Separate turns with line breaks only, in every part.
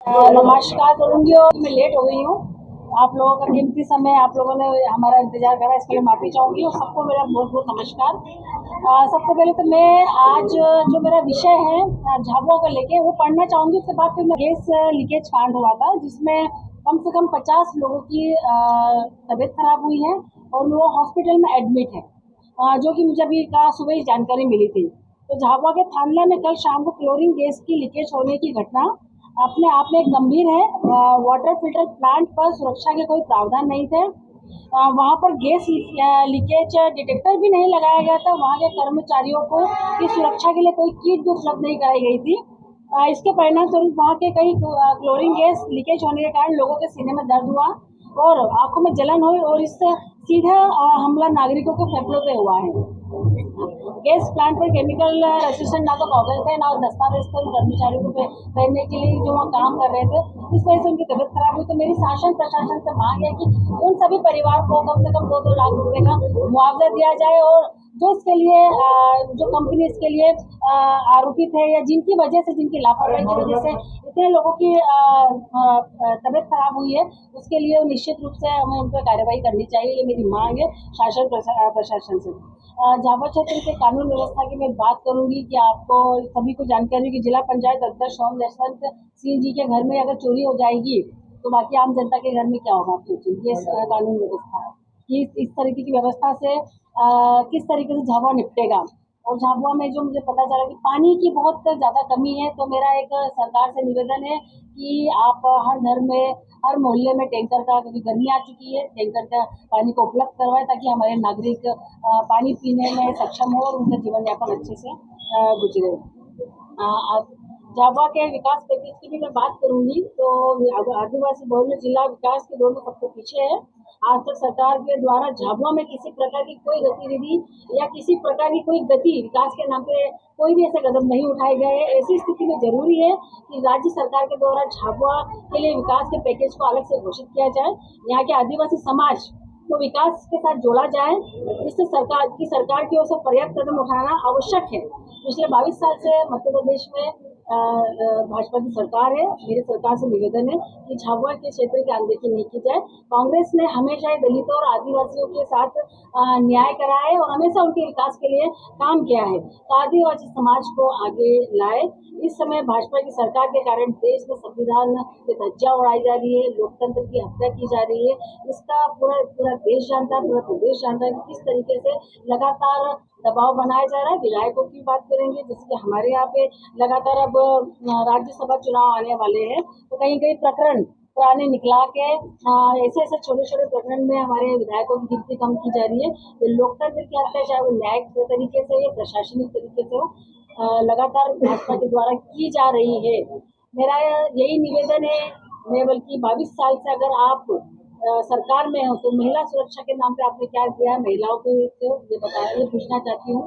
नमस्कार करूंगी और मैं लेट हो गई हूँ। आप लोगों का कीमती समय आप लोगों ने हमारा इंतजार करा, इसके लिए माफी चाहूंगी और सबको मेरा बहुत बहुत नमस्कार। सबसे पहले तो मैं आज जो मेरा विषय है झाबुआ को लेके वो पढ़ना चाहूंगी। उसके बाद फिर गैस लीकेज कांड हुआ था जिसमें कम से कम 50 लोगों की तबीयत खराब हुई है और वो हॉस्पिटल में एडमिट है, जो कि मुझे अभी का सुबह ही जानकारी मिली थी। तो झाबुआ के थानला में कल शाम को क्लोरीन गैस की लीकेज होने की घटना अपने आप में एक गंभीर है। वाटर फिल्टर प्लांट पर सुरक्षा के कोई प्रावधान नहीं थे। वहां पर गैस लीकेज डिटेक्टर भी नहीं लगाया गया था। वहां के कर्मचारियों को इस सुरक्षा के लिए कोई किट भी उपलब्ध नहीं कराई गई थी। इसके परिणाम स्वरूप वहां के कई क्लोरीन गैस लीकेज होने के कारण लोगों के सीने में दर्द हुआ और आंखों में जलन हुई और इससे सीधा हमला नागरिकों के फेफड़ों पे हुआ है। गैस प्लांट पर केमिकल रेजिस्टेंट ना तो कागज थे ना दस्तावेज थे उन कर्मचारियों को पहनने के लिए जो वहाँ काम कर रहे थे। इस वजह से उनकी तबीयत खराब हुई। तो मेरी शासन प्रशासन से मांग है कि उन सभी परिवार को कम से कम 2-2 लाख रुपए का मुआवजा दिया जाए और जो इसके लिए जो कंपनी इसके लिए आरोपित है या जिनकी वजह से जिनकी लापरवाही की वजह से इतने लोगों की तबीयत खराब हुई है उसके लिए निश्चित रूप से हमें उन पर कार्रवाई करनी चाहिए। ये मेरी मांग है शासन प्रशासन से। झाबुआ क्षेत्र के कानून व्यवस्था की मैं बात करूंगी कि आपको सभी को जानकारी है कि जिला पंचायत अध्यक्ष ओम यशवंत सिंह जी के घर में अगर चोरी हो जाएगी तो बाकी आम जनता के घर में क्या होगा, आप सोचिए। ये कानून व्यवस्था है कि इस तरीके की व्यवस्था से किस तरीके से झाबुआ निपटेगा। और झाबुआ में जो मुझे पता चला कि पानी की बहुत ज्यादा कमी है, तो मेरा एक सरकार से निवेदन है कि आप हर घर में हर मोहल्ले में टैंकर का, क्योंकि गर्मी आ चुकी है, टैंकर का पानी को उपलब्ध करवाए ताकि हमारे नागरिक पानी पीने में सक्षम हो और उनका जीवन यापन अच्छे से गुजरे। झाबुआ के विकास पैकेज की भी मैं बात करूंगी तो आदिवासी बहुल्य जिला विकास के दौर में सबसे पीछे है। आज तक सरकार के द्वारा झाबुआ में किसी प्रकार की कोई गतिविधि या किसी प्रकार की कोई गति विकास के नाम पे कोई भी ऐसे कदम नहीं उठाए गए। ऐसी स्थिति में जरूरी है कि राज्य सरकार के द्वारा झाबुआ के लिए विकास के पैकेज को अलग से घोषित किया जाए। यहाँ के आदिवासी समाज को विकास के साथ जोड़ा जाए, जिससे सरकार की ओर से पर्याप्त कदम उठाना आवश्यक है। पिछले 22 साल से मध्य प्रदेश में भाजपा की सरकार है। मेरी सरकार से निवेदन है कि झाबुआ के क्षेत्र की अनदेखी नहीं की जाए। कांग्रेस ने हमेशा दलितों और आदिवासियों के साथ न्याय करा है और हमेशा उनके विकास के लिए काम किया है। तो आदिवासी समाज को आगे लाए। इस समय भाजपा की सरकार के कारण देश में संविधान की धज्जियां उड़ाई जा रही है, लोकतंत्र की हत्या की जा रही है। इसका पूरा पूरा देश जानता है, पूरा प्रदेश जानता है कि किस तरीके से लगातार दबाव बनाया जा रहा है। विधायकों की बात करेंगे, जैसे कि हमारे यहाँ पे लगातार अब राज्यसभा चुनाव आने वाले हैं, तो कहीं कहीं प्रकरण पुराने निकला के ऐसे ऐसे छोटे छोटे प्रकरण में हमारे विधायकों की गिनती कम की जा रही है। ये लोकतंत्र की हत्या चाहे वो न्यायिक तरीके से या प्रशासनिक तरीके से हो, लगातार भाजपा के द्वारा की जा रही है। मेरा यही निवेदन है। मैं बल्कि 22 साल से अगर आप सरकार में हो तो महिला सुरक्षा के नाम पे आपने क्या किया है महिलाओं को, ये बताया, ये पूछना चाहती हूँ।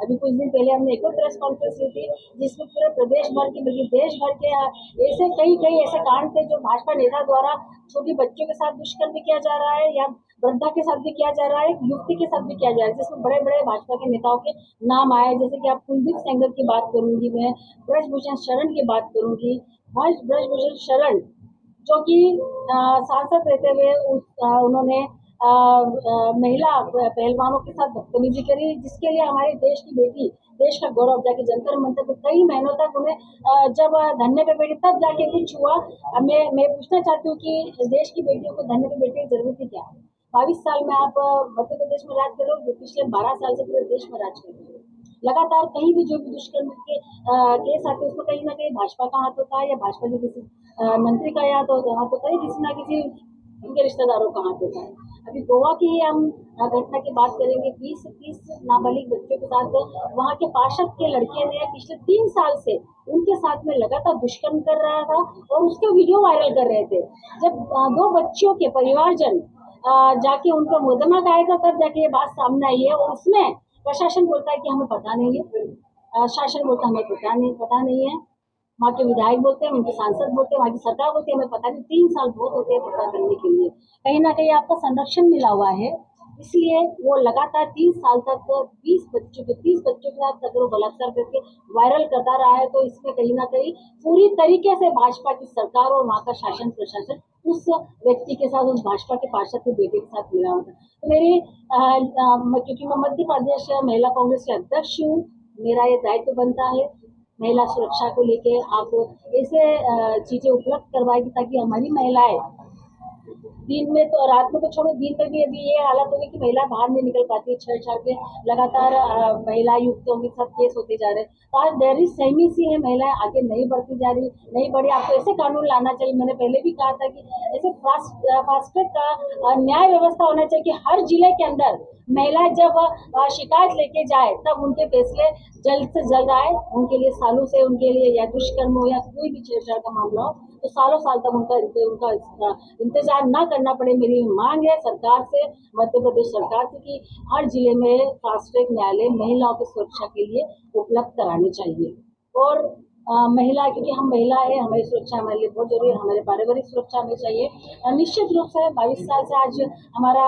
अभी कुछ दिन पहले हमने एक और प्रेस कॉन्फ्रेंस ली थी जिसमें पूरे प्रदेश भर के बल्कि देश भर के ऐसे कई ऐसे कांड थे जो भाजपा नेता द्वारा छोटी बच्चों के साथ दुष्कर्म भी किया जा रहा है या वृद्धा के साथ भी किया जा रहा है, युवती के साथ भी किया जा रहा है, जिसमें बड़े बड़े भाजपा के नेताओं के नाम आए। जैसे कि आप कुलदीप सेंगर की बात करूंगी, मैं ब्रजभूषण शरण की बात करूंगी। ब्रजभूषण शरण जो कि सांसद रहते हुए उन्होंने महिला पहलवानों के साथ बदतमीजी करी, जिसके लिए हमारे देश की बेटी, देश का गौरव, जाके जंतर मंतर पे कई महीनों तक उन्हें जब धरने पे बैठी तब जाके कुछ हुआ। मैं पूछना चाहती हूँ कि देश की बेटियों को धरने पे बैठने की जरूरत है क्या? 22 साल में आप मध्य प्रदेश में राज करो, जो पिछले 12 साल से पूरे देश में राज कर रहे हो। लगातार कहीं भी जो भी दुष्कर्म के केस आते हैं उसमें कहीं ना कहीं भाजपा का हाथ होता है या भाजपा के किसी मंत्री का हाथ होता है, किसी ना किसी उनके रिश्तेदारों का हाथ होता है। अभी गोवा की ही हम घटना की बात करेंगे। 20 से 30 नाबालिग बच्चों के साथ वहाँ के पार्षद के लड़के ने पिछले 3 साल से उनके साथ में लगातार दुष्कर्म कर रहा था और उसके वीडियो वायरल कर रहे थे। जब दो बच्चियों के परिवारजन जाके उनका मुकदमा गाएगा तब जाके ये बात सामने आई है और उसमें प्रशासन बोलता है कि हमें पता नहीं है, शासन बोलता है हमें पता नहीं है, वहाँ के विधायक बोलते हैं, उनके सांसद बोलते हैं, वहाँ की सरकार बोलती है हमें पता नहीं। 3 साल बहुत होते हैं पता करने के लिए। कहीं ना कहीं आपका संरक्षण मिला हुआ है, इसलिए वो लगातार 3 साल तक 30 बच्चों के साथ अगर वो बलात्कार करके वायरल करता रहा है, तो इसमें कहीं ना कहीं पूरी तरीके से भाजपा की सरकार और वहाँ का शासन प्रशासन उस व्यक्ति के साथ, उस भाजपा के पार्षद के बेटे के साथ मिला होता। तो क्योंकि मैं मध्य प्रदेश महिला कांग्रेस के अध्यक्ष हूँ, मेरा ये दायित्व बनता है महिला सुरक्षा को लेके आप ऐसे चीजें उपलब्ध करवाएगी ताकि हमारी महिलाएं दिन में तो, रात में तो छोड़ो, दिन में भी अभी ये हालत हो गई कि महिला बाहर नहीं निकल पाती है। छेड़छाड़ के लगातार महिला युक्तों के साथ केस होते जा रहे हैं। तो आज देरी सहमी सी है, महिलाएं आगे नहीं बढ़ती जा रही, नहीं बढ़ी। आपको ऐसे कानून लाना चाहिए, मैंने पहले भी कहा था कि ऐसे फास्ट ट्रैक का न्याय व्यवस्था होना चाहिए कि हर जिले के अंदर महिला जब शिकायत लेके जाए तब उनके फैसले जल्द से जल्द आए। उनके लिए सालों से, उनके लिए या दुष्कर्म हो या कोई भी छेड़छाड़ का मामला हो, तो सालों साल तक उनका इंतजार ना करना पड़े। मेरी मांग है सरकार से, मध्य प्रदेश सरकार से, कि हर जिले में फास्ट ट्रैक न्यायालय महिलाओं की सुरक्षा के लिए उपलब्ध कराने चाहिए। और महिला, क्योंकि हम महिला है, हमारी सुरक्षा हमारे लिए बहुत जरूरी है, हमारे पारिवारिक सुरक्षा हमें चाहिए। निश्चित रूप से 22 साल से आज हमारा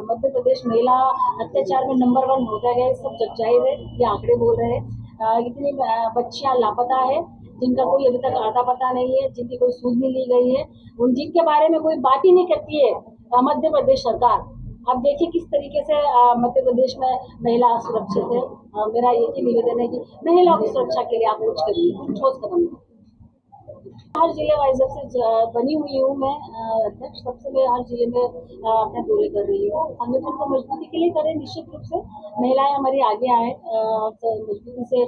मध्य प्रदेश महिला अत्याचार में नंबर 1 हो गया है, सब जग जाहिर है, ये आंकड़े बोल रहे हैं। इतनी बच्चियां लापता है जिनका कोई अभी तक आता पता नहीं है, जिनकी कोई सूझ नहीं ली गई है, उन जिनके बारे में कोई बात ही नहीं करती है मध्य प्रदेश सरकार। आप देखिए किस तरीके से मध्य प्रदेश में महिला असुरक्षित है। मेरा एक ही निवेदन है कि महिलाओं की सुरक्षा के लिए आप कुछ करिए, कुछ ठोस कदम लें। हर जिले वाइज से बनी हुई हूँ मैं अध्यक्ष, सबसे मैं हर जिले में अपने दौरे कर रही हूँ। संगठन को मजबूती के लिए करें, निश्चित रूप से महिलाएं हमारी आगे आए, तो मजबूती से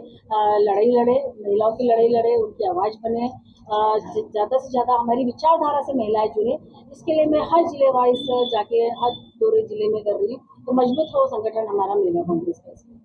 लड़ाई लड़े, महिलाओं की लड़ाई लड़े, उनकी आवाज बने, ज्यादा से ज्यादा हमारी विचारधारा से महिलाएं जुड़े। इसके लिए मैं हर जिले वाइज जाके हर दौरे जिले में कर रही हूँ, तो मजबूत हो संगठन हमारा महिला कांग्रेस का।